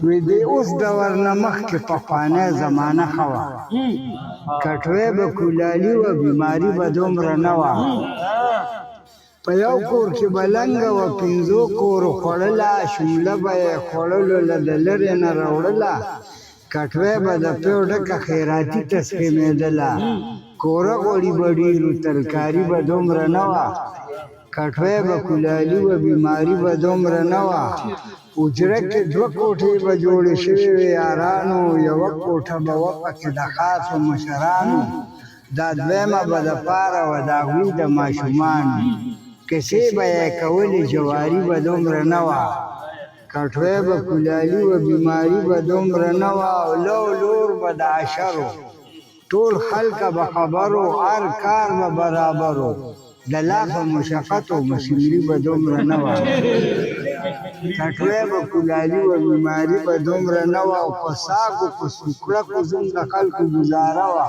وی دی اوس دور نه مخکې پخوانۍ زمانه ښه وه کټوۍ به کولالي وه بیماري به دومره نه وه په یو کور کې به لنګه وه پنځو کورو خوړله شمله به یې خوړلو له د لرې نه راوړله کټوۍ به د پیو ډکه خیراتي تسخیمېدله کوره غوړي به ډېرو ترکاري به دومره نه وه کټوۍ به کولالي وه بیماري به دومره نه وه حجره کې دوه کوټې به جوړې شوې وې یارانو یوه کوټه به وه پکې د خاصو مشرانو دا دویمه به د پاره وه د هغوی د ماشومانو کیسې به یې کولې جواري به دومره نه وه کټوۍ به کولالي وه بیماري به دومره نه وه او لو لور به د عشرو ټول خلکه به خبرو هر کار به برابرو د لا په مشقت او مشملي به دومره نه وه کټوۍ به کولالي وه بیماري به دومره نه وه او په ساګو په سوکړکو زموږ د خلکو ګزاره وه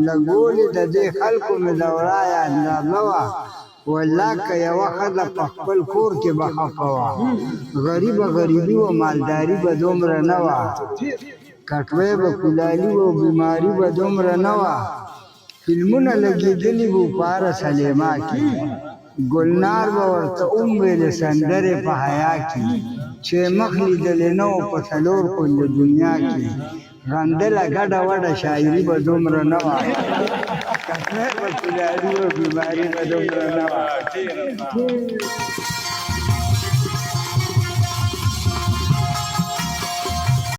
لګولې د دې خلکو مې دورایه اندازه وه والله که یوه ښځه په خپل کور کې به خفه وه غریبه غریبي وه مالداري به دومره نه وه کټوۍ به کولالي وه بیماري به دومره نه وه فلمونه لګېدلي به په هره سلیما کې ګلنار به ورته ویلې سندرې په حیا کې چې مخ لیدلې نه و په څلور کونجه دنیا کې غندله ګډه وډه شاعري به دومره نه وه کټوۍ به کولالي وه بیماري به دومره نه وه